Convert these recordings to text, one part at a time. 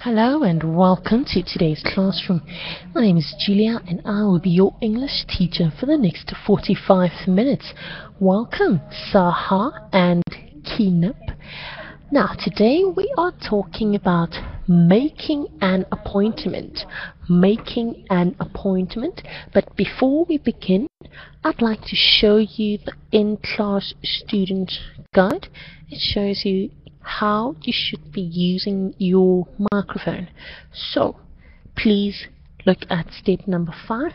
Hello and welcome to today's classroom. My name is Julia and I will be your English teacher for the next 45 minutes. Welcome Saha and Kinip. Now today we are talking about making an appointment. But before we begin, I'd like to show you the in-class student guide. It shows you how you should be using your microphone. So please look at step number 5.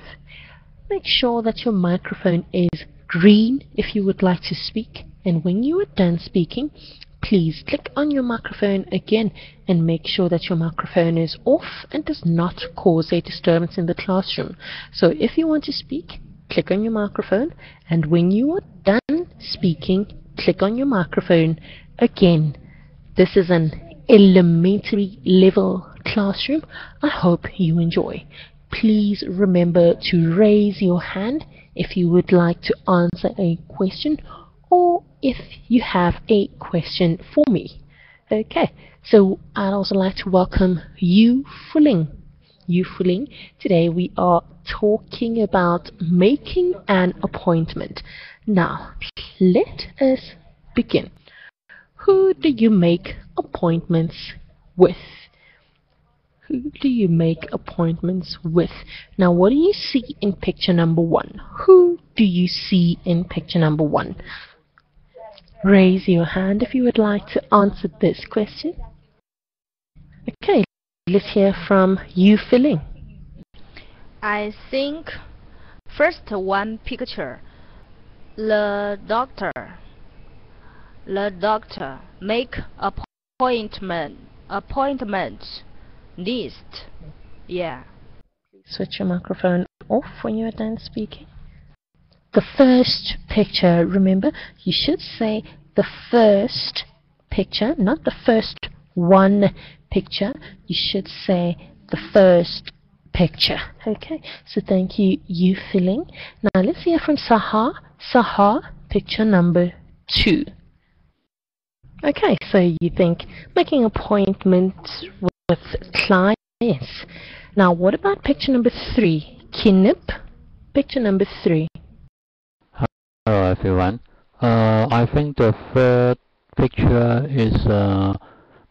Make sure that your microphone is green if you would like to speak, and when you are done speaking, please click on your microphone again and make sure that your microphone is off and does not cause a disturbance in the classroom. So if you want to speak, click on your microphone, and when you are done speaking, click on your microphone again. This is an elementary level classroom. I hope you enjoy. Please remember to raise your hand if you would like to answer a question or if you have a question for me. Okay, so I'd also like to welcome Yu Fuling. Today we are talking about making an appointment. Now, let us begin. Who do you make appointments with? Now, what do you see in picture number 1? Who do you see in picture number 1? Raise your hand if you would like to answer this question. Okay, let's hear from Yu Filing. I think first one picture. The doctor make appointment list. Yeah. Switch your microphone off when you are done speaking. The first picture, remember, you should say the first picture, not the first one picture. You should say the first picture. Okay, so thank you, Yu Filing. Now let's hear from Saha. Saha, picture number 2. Okay, so you think making appointments with clients. Now what about picture number 3? Kinip, picture number 3. Hello everyone. I think the third picture is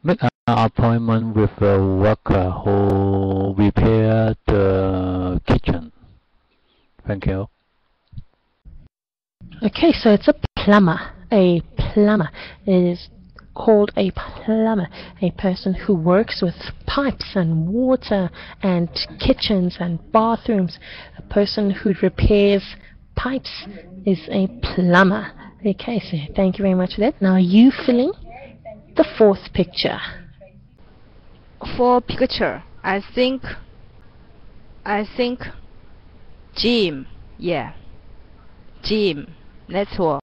make an appointment with a worker who repair the kitchen. Thank you. Okay, so it's a plumber. A plumber is called a plumber, a person who works with pipes and water and kitchens and bathrooms. A person who repairs pipes is a plumber. Okay, so thank you very much for that. Now you filling the 4th picture. For picture, I think gym. Yeah, gym. That's all.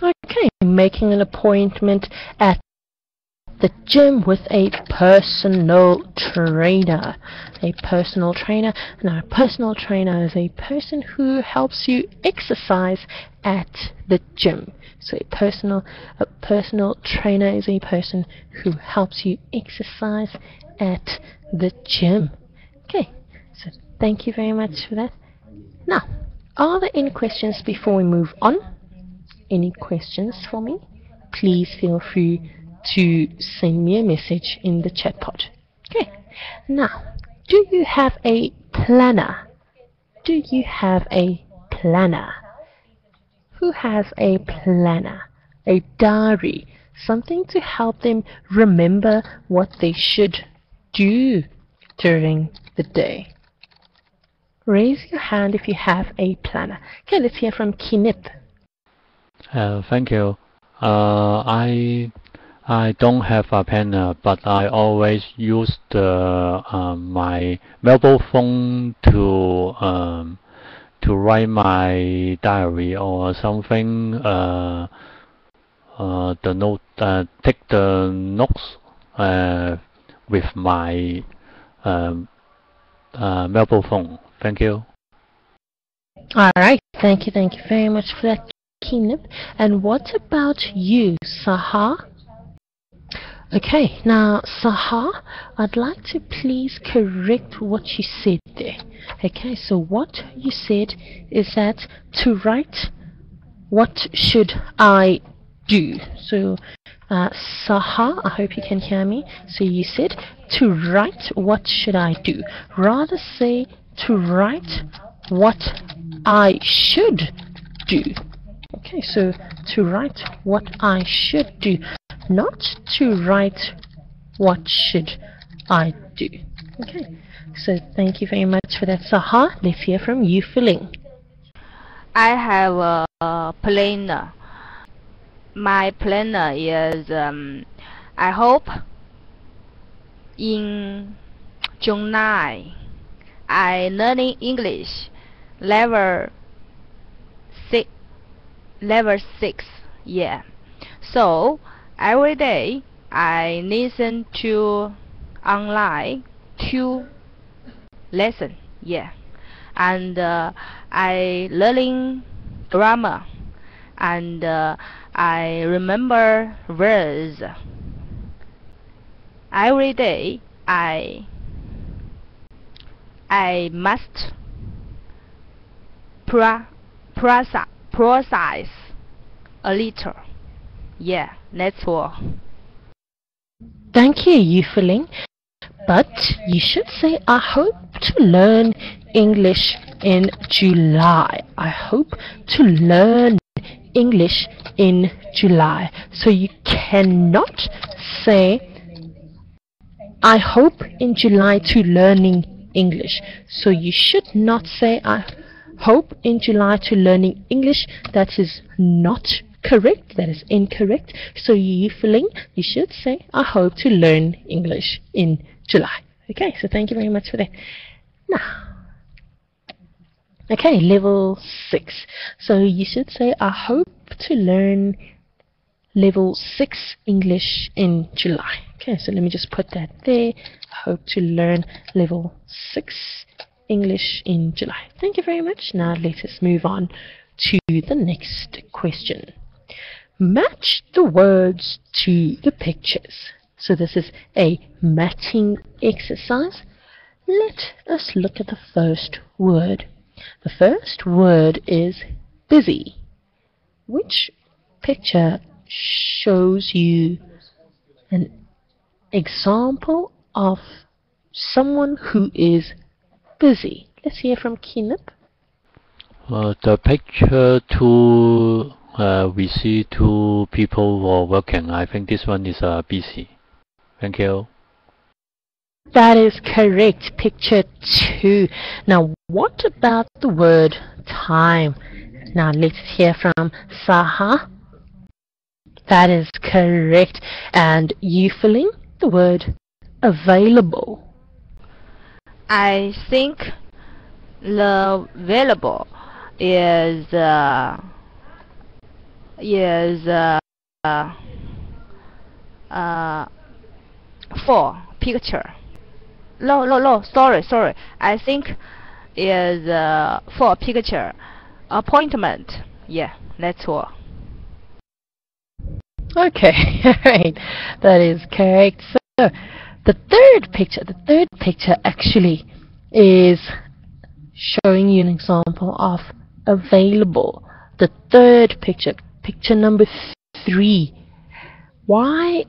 Okay, making an appointment at the gym with a personal trainer. Now, a personal trainer is a person who helps you exercise at the gym. So a personal trainer is a person who helps you exercise at the gym. Okay, so thank you very much for that. Now, are there any questions before we move on? Any questions for me? Please feel free to send me a message in the chat pod. Okay, now, do you have a planner? Who has a planner? A diary, something to help them remember what they should do during the day. Raise your hand if you have a planner. Okay, let's hear from Kinip. Thank you. I don't have a pen, but I always use the my mobile phone to write my diary or something. The note, take the notes with my mobile phone. Thank you. All right, thank you very much for that, Kinip. And what about you, Saha? Okay, now Saha, I'd like to please correct what you said there. Okay, so what you said is that to write, what should I do? So Saha, I hope you can hear me. So you said to write, what should I do? Rather say to write what I should do. Okay, so to write what I should do, not to write what should I do. Okay, so thank you very much for that, Saha. Let's hear from you, Feeling. I have a planner. My planner is I hope in July I learning English level 6. Yeah. So every day I listen to online 2 lesson. Yeah. And I learning grammar, and I remember words. Every day I must process a little. Yeah, that's all. Thank you, Eufeling. But you should say, I hope to learn English in July. I hope to learn English in July. So you cannot say, I hope in July to learning English. So you should not say, I hope in July to learning English. That is not correct. That is incorrect. So you should say, I hope to learn English in July. Okay, so thank you very much for that. Now, okay, level 6. So you should say, I hope to learn level 6 English in July. Okay, so let me just put that there. I hope to learn level 6 English in July. Thank you very much. Now let us move on to the next question. Match the words to the pictures. So this is a matching exercise. Let us look at the first word. The first word is busy. Which picture shows you an example of someone who is busy? Let's hear from Kinip. The picture we see 2 people who are working. I think this one is busy. Thank you. That is correct. Picture 2. Now, what about the word time? Now, let's hear from Saha. That is correct. And you filling the word available? I think the available is for picture. No, sorry. I think is for picture appointment. Yeah, that's all. Okay, right. That is correct. So the third picture actually is showing you an example of available. The third picture number 3. Why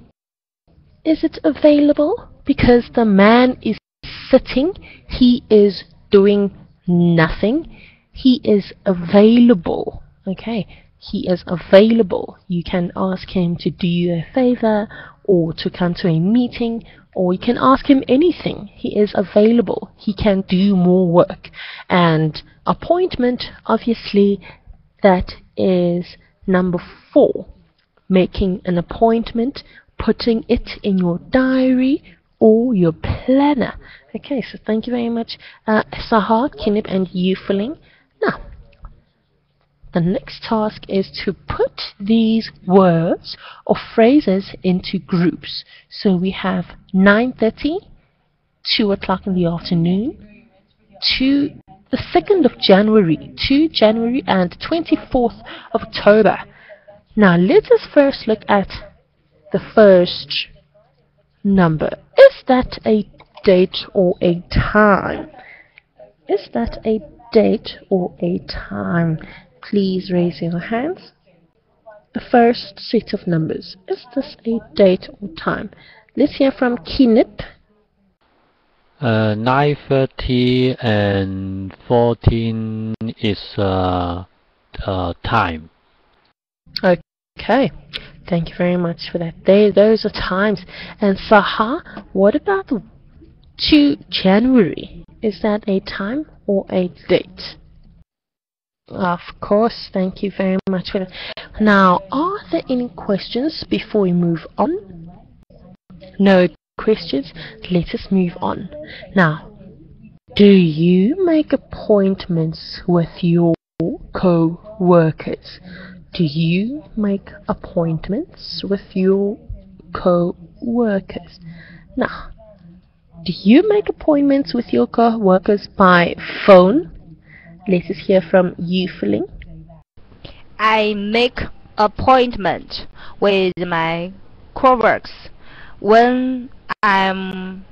is it available? Because the man is sitting, he is doing nothing, he is available. Okay, he is available. You can ask him to do you a favor, or to come to a meeting, or you can ask him anything. He is available. He can do more work. And appointment, obviously, that is number 4. Making an appointment, putting it in your diary or your planner. Okay, so thank you very much, Sahar, Kinip, and Eufeling. Now, the next task is to put these words or phrases into groups. So we have 9:30, 2 o'clock in the afternoon, to the 2nd of January, 2 January, and 24th of October. Now let us first look at the first number. Is that a date or a time? Is that a date or a time? Please raise your hands. The first set of numbers. Is this a date or time? Let's hear from Kinip. 9:30 and 14 is time. Okay, thank you very much for that. Those are times. And Saha, what about 2 January? Is that a time or a date? Of course, thank you very much for that. Now, are there any questions before we move on? No questions? Let us move on. Now, do you make appointments with your co-workers? Do you make appointments with your co-workers? Now, do you make appointments with your co-workers by phone? Let us hear from Yufeling. I make appointment with my coworkers when I'm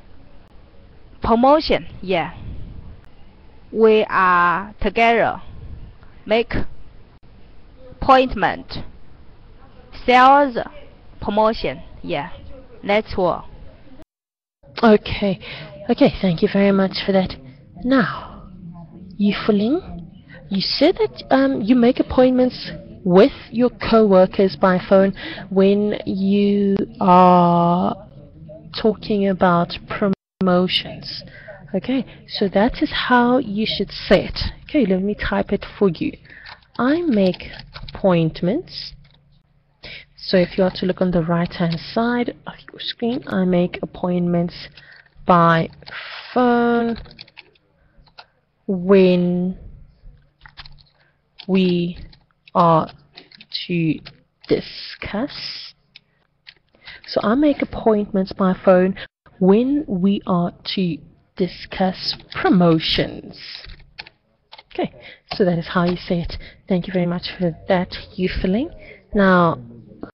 promotion. Yeah, we are together. Make appointment. Sales promotion. Yeah, that's all. Okay, thank you very much for that. Now, Yufeling, you said that you make appointments with your co-workers by phone when you are talking about promotions. Okay, so that is how you should say it. Okay, let me type it for you. I make appointments. So if you are to look on the right hand side of your screen, I make appointments by phone when we are to discuss. So I make appointments by phone when we are to discuss promotions. Okay, so that is how you say it. Thank you very much for that, Yufeling. Now,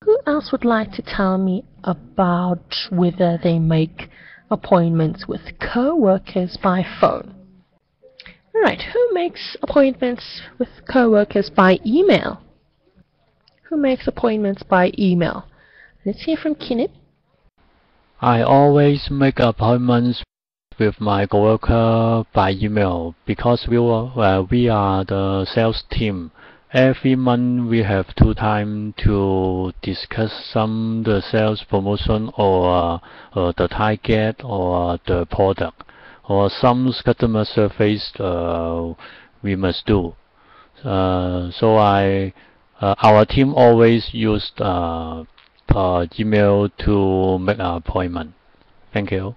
who else would like to tell me about whether they make appointments with co-workers by phone? Alright, who makes appointments with co-workers by email? Who makes appointments by email? Let's hear from Kinip. I always make appointments with my coworker by email because we are the sales team. Every month we have 2 times to discuss the sales promotion or the target or the product or some customer service we must do. So our team always use email to make an appointment. Thank you.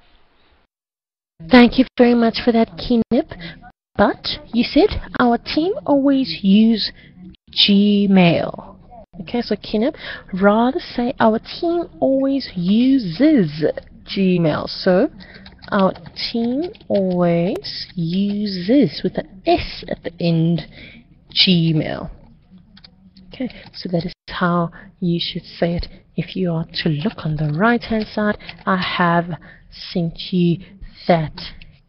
Thank you very much for that, Kinip. But you said our team always use Gmail. Okay, so Kinip, rather say our team always uses Gmail. So our team always uses, with an S at the end, Gmail. Okay, so that is how you should say it. If you are to look on the right hand side, I have sent you that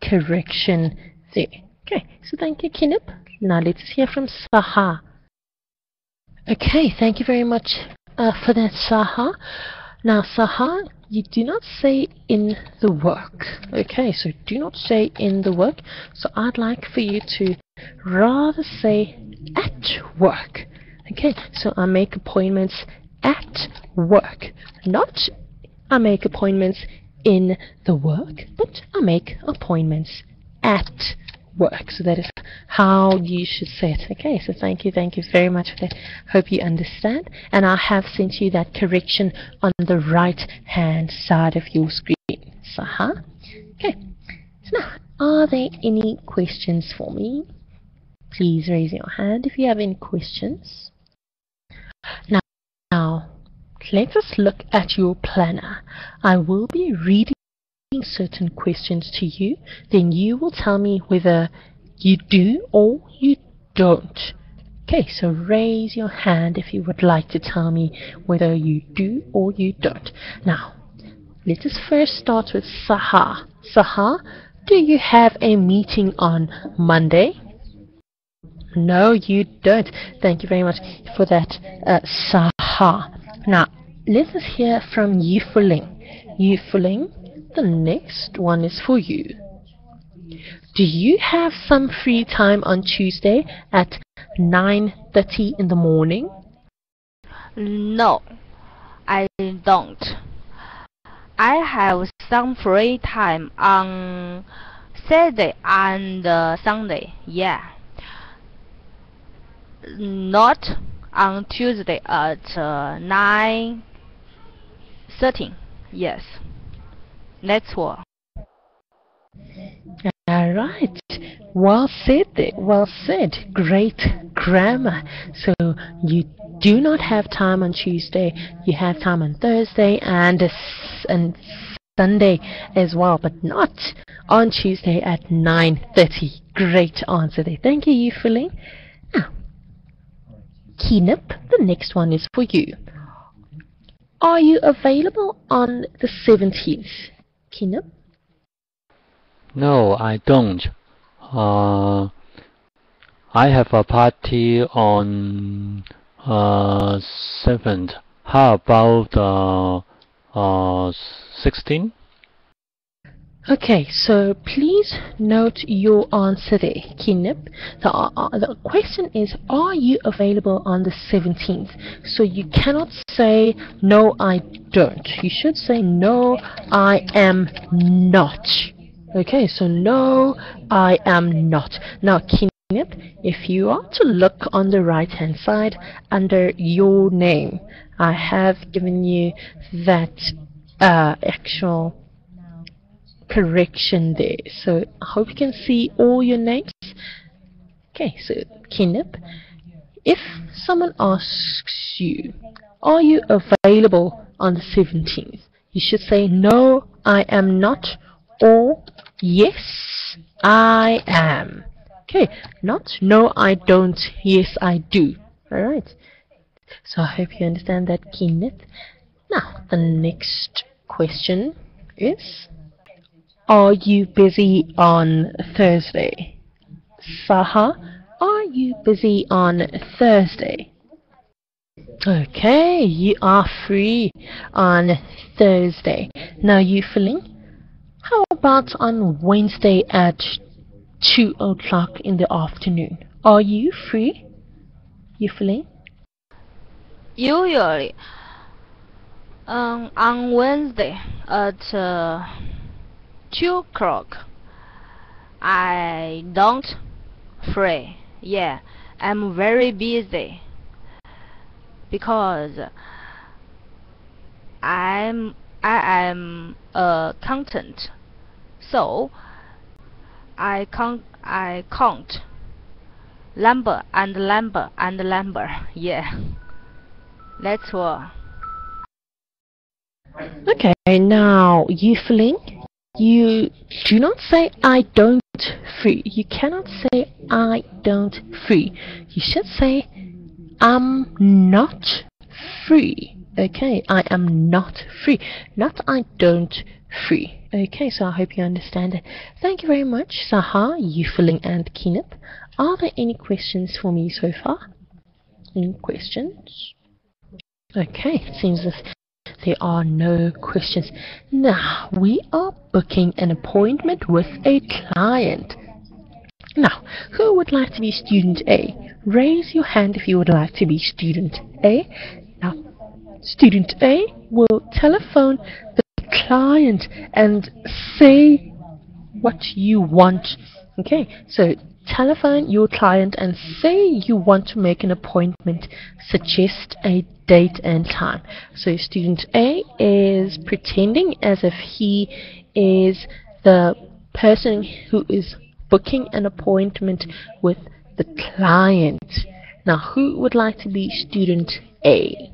correction there. Okay, so thank you, Kinip. Now let's hear from Saha. Okay, thank you very much for that, Saha. Now, Saha, you do not say in the work. Okay, so do not say in the work. So I'd like for you to rather say at work. Okay, so I make appointments at work. Not I make appointments in the work, but I make appointments at work. So that is how you should say it. Okay, so thank you very much for that. Hope you understand, and I have sent you that correction on the right hand side of your screen. Saha. Okay, so now, are there any questions for me? Please raise your hand if you have any questions. Now let us look at your planner. I will be reading certain questions to you, then you will tell me whether you do or you don't. Okay, so raise your hand if you would like to tell me whether you do or you don't. Now, let us first start with Saha. Saha, do you have a meeting on Monday? No, you don't. Thank you very much for that, Saha. Now, let us hear from Yufuling. Yufuling, the next one is for you. Do you have some free time on Tuesday at 9:30 in the morning? No, I don't. I have some free time on Saturday and Sunday. Yeah. Not on Tuesday at 9:13. Yes. That's all. Alright, well said there, well said. Great grammar. So you do not have time on Tuesday, you have time on Thursday and Sunday as well, but not on Tuesday at 9:30. Great answer there. Thank you, Yufuling. Now, Keenip, the next one is for you. Are you available on the 17th? Keenip? No, I don't. I have a party on 7th. How about 16th? Okay, so please note your answer there, Keenip. The question is, are you available on the 17th? So you cannot say, no, I don't. You should say, no, I am not. Okay, so no, I am not. Now, Keenip, if you are to look on the right hand side under your name, I have given you that actual correction there. So I hope you can see all your names. Okay, so Keenip, if someone asks you, are you available on the 17th? You should say, no, I am not, or yes, I am. Okay, not no, I don't, yes, I do. Alright, so I hope you understand that, Keenip. Now, the next question is, are you busy on Thursday? Saha, are you busy on Thursday? Okay, you are free on Thursday. Now, Yufuling, how about on Wednesday at 2 o'clock in the afternoon? Are you free, Yufuling? Usually, on Wednesday at 2 o'clock, I don't free. Yeah, I'm very busy because I am a accountant, so I count lumber and lumber and lumber. Yeah, that's all. Okay, now, Yufuling, you do not say I don't free. You cannot say I don't free. You should say I'm not free. Okay, I am not free, not I don't free. Okay, so I hope you understand it. Thank you very much, Saha, Yufuling, and Keenip. Are there any questions for me so far? Any questions? Okay, it seems as there are no questions. Now, we are booking an appointment with a client. Now, who would like to be student A? Raise your hand if you would like to be student A. Now, student A will telephone the client and say what you want. Okay, so telephone your client and say you want to make an appointment. Suggest a date and time. So student A is pretending as if he is the person who is booking an appointment with the client. Now, who would like to be student A?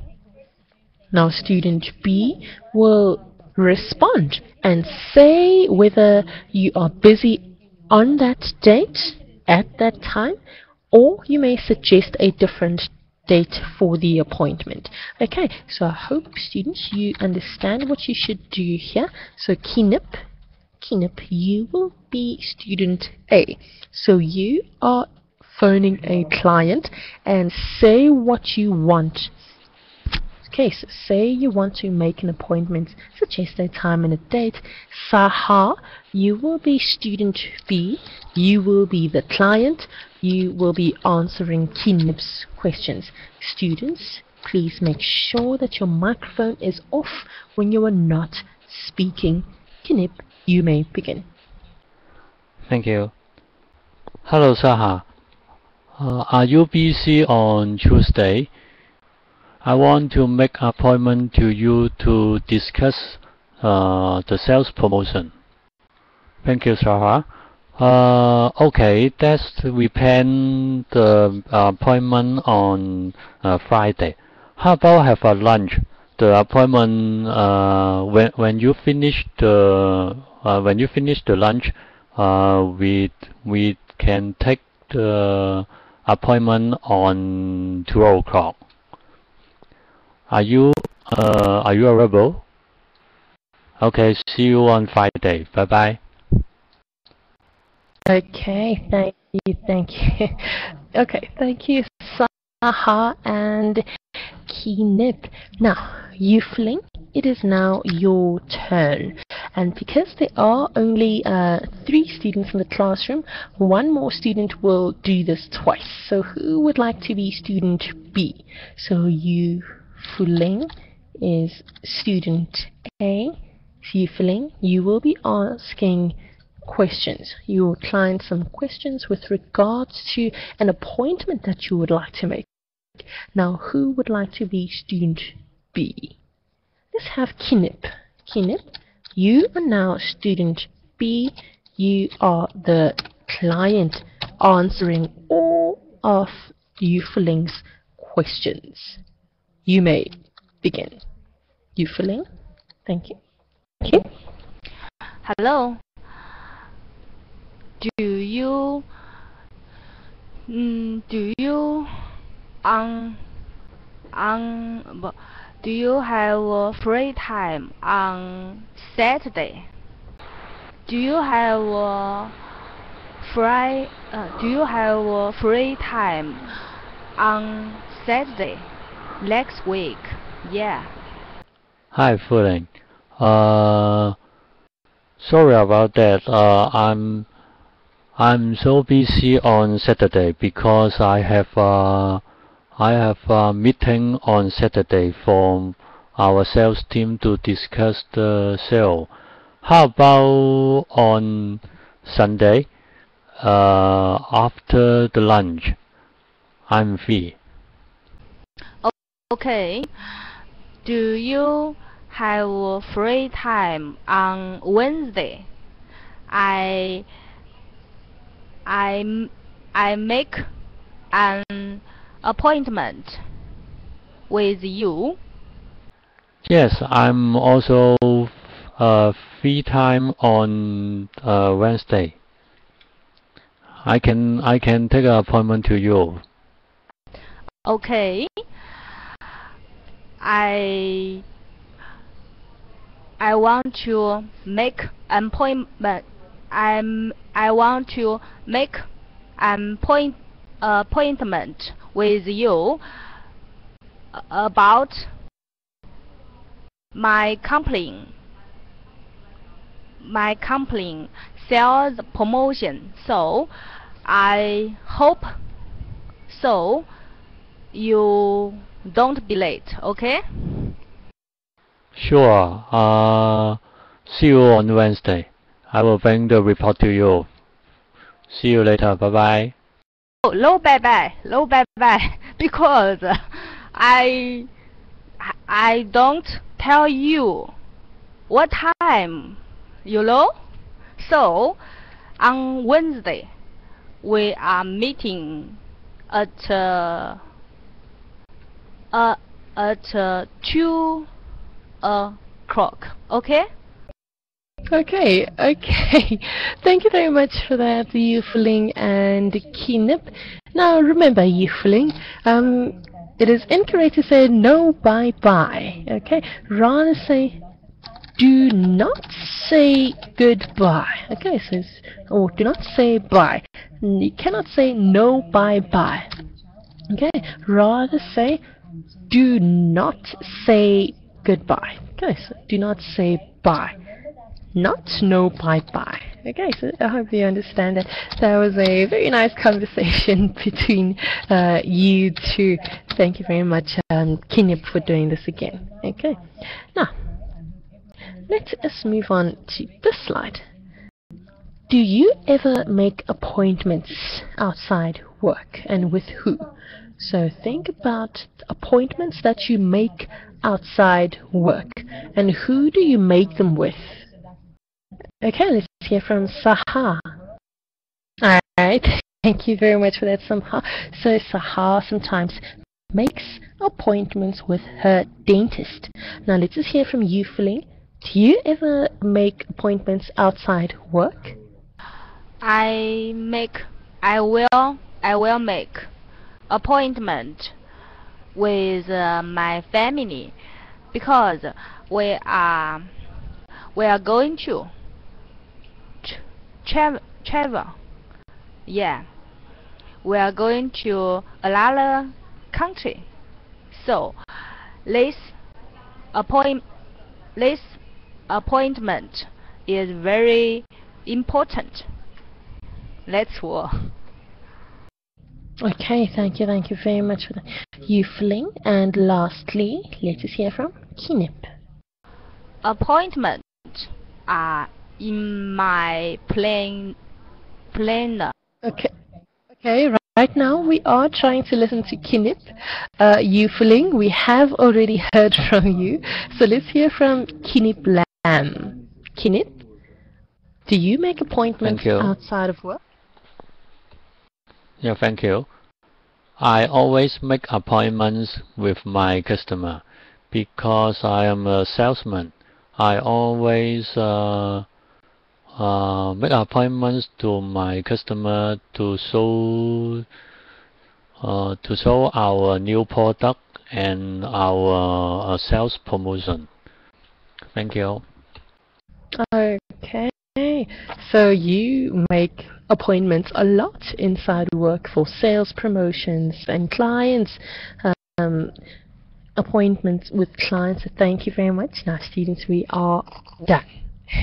Now, student B will respond and say whether you are busy on that date at that time, or you may suggest a different date for the appointment. Okay, so I hope students you understand what you should do here. So Kinip, you will be student A. So you are phoning a client and say what you want. Okay, so say you want to make an appointment, suggest a time and a date. Saha, you will be student B. You will be the client. You will be answering Kinip's questions. Students, please make sure that your microphone is off when you are not speaking. Kinip, you may begin. Thank you. Hello, Saha. Are you busy on Tuesday? I want to make an appointment to you to discuss the sales promotion. Thank you, Sarah. Okay, we plan the appointment on Friday. How about have a lunch? The appointment when you finish the lunch, we can take the appointment on 12 o'clock. Are you available? Okay, see you on Friday. Bye bye. Okay, thank you. Okay, thank you, Saha and Kinip. Now, Yufling, it is now your turn. And because there are only 3 students in the classroom, one more student will do this twice. So who would like to be student B? So Yufling is student A. Yufling, you will be asking questions. You will client some questions with regards to an appointment that you would like to make. Now, who would like to be student B? Let's have Kinip. Kinip, you are now student B. You are the client answering all of Yufling's questions. You may begin. Yufeling, thank you. Hello. Do you have a free time on Saturday? Do you have a free time on Saturday next week? Yeah. Hi, Fuling. Sorry about that. I'm so busy on Saturday because I have a meeting on Saturday for our sales team to discuss the sale. How about on Sunday after the lunch? I'm free. Okay. Do you have free time on Wednesday? I make an appointment with you. Yes, I'm also free time on Wednesday. I can take an appointment to you. Okay. I want to make an appointment. I want to make an appointment with you about my company sales promotion. So I hope so you don't be late, okay? Sure. See you on Wednesday. I will bring the report to you. See you later. Bye bye. Oh, no bye bye. Because I don't tell you what time, you know. So on Wednesday we are meeting at 2 o'clock. Okay? Okay. Thank you very much for that, Yufeling and Kinip. Now remember, Yufeling, it is incorrect to say no bye-bye. Okay, rather say do not say goodbye. Okay, so or do not say bye. You cannot say no bye-bye. Okay, rather say do not say goodbye. Okay, so do not say bye, not no bye-bye. Okay, so I hope you understand that. That was a very nice conversation between you two. Thank you very much, Kinip, for doing this again. Okay, now let us move on to this slide. Do you ever make appointments outside work, and with who? So think about appointments that you make outside work, and who do you make them with? Okay, let's hear from Saha. Alright, thank you very much for that, Saha. So Saha sometimes makes appointments with her dentist. Now let's just hear from you, Feline. Do you ever make appointments outside work? I will make appointment with my family because we are going to travel. Yeah, we are going to another country. So this appointment is very important. Let's go. Okay, thank you very much for that, Feline. And lastly, let us hear from Kinip. Appointments are in my planner. Okay, right now we are trying to listen to Kinip. Feline, we have already heard from you, so let's hear from Kinip Lam. Kinip, do you make appointments outside of work? Yeah, thank you. I always make appointments with my customer because I am a salesman. I always make appointments to my customer to show our new product and our sales promotion. Thank you. Okay, so you make appointments a lot inside work for sales promotions and clients, appointments with clients. So thank you very much. Now students, we are done.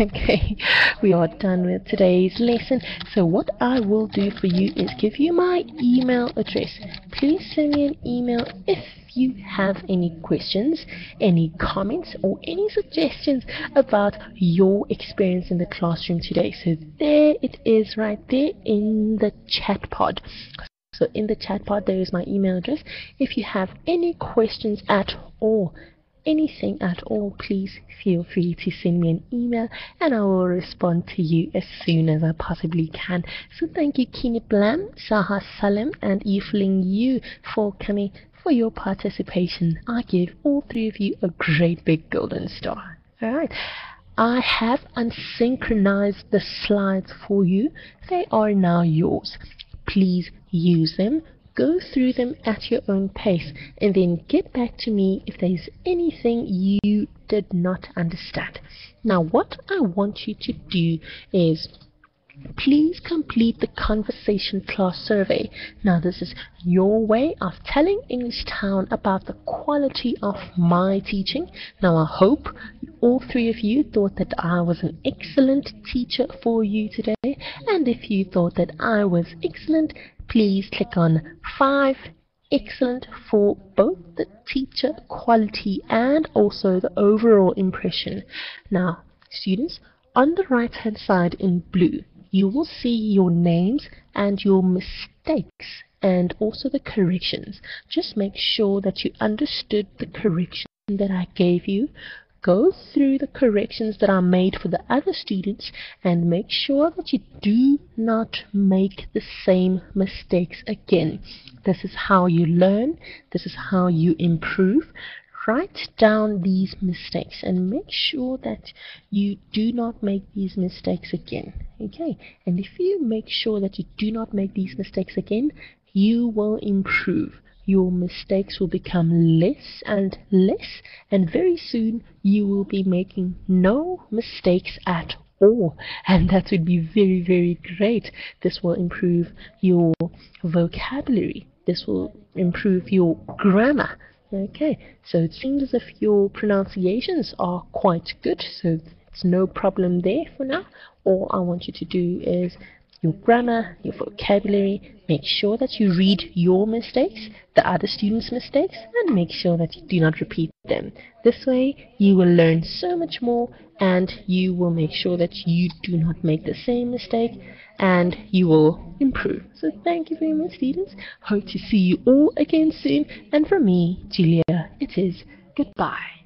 Okay, we are done with today's lesson. So what I will do for you is give you my email address. Please send me an email if you have any questions, any comments, or any suggestions about your experience in the classroom today. So there it is, right there in the chat pod. So in the chat pod there is my email address. If you have any questions at all, anything at all, please feel free to send me an email and I will respond to you as soon as I possibly can. So thank you Kinip Lam, Saha Salim, and Feline Yu for coming, for your participation. I give all three of you a great big golden star. Alright, I have unsynchronized the slides for you. They are now yours. Please use them, go through them at your own pace, and then get back to me if there's anything you did not understand. Now what I want you to do is please complete the conversation class survey. Now this is your way of telling English Town about the quality of my teaching. Now I hope all three of you thought that I was an excellent teacher for you today, and if you thought that I was excellent, please click on 5 excellent for both the teacher quality and also the overall impression. Now students, on the right hand side in blue you will see your names and your mistakes and also the corrections. Just make sure that you understood the correction that I gave you. Go through the corrections that are made for the other students and make sure that you do not make the same mistakes again. This is how you learn. This is how you improve. Write down these mistakes and make sure that you do not make these mistakes again. Okay, and if you make sure that you do not make these mistakes again, you will improve. your mistakes will become less and less, and very soon you will be making no mistakes at all, and that would be very, very great. This will improve your vocabulary. This will improve your grammar. Okay, so it seems as if your pronunciations are quite good, so it's no problem there for now. All I want you to do is your grammar, your vocabulary, make sure that you read your mistakes, the other students' mistakes, and make sure that you do not repeat them. This way you will learn so much more, and you will make sure that you do not make the same mistake, and you will improve. So thank you very much, students. Hope to see you all again soon, and from me, Julia, it is goodbye.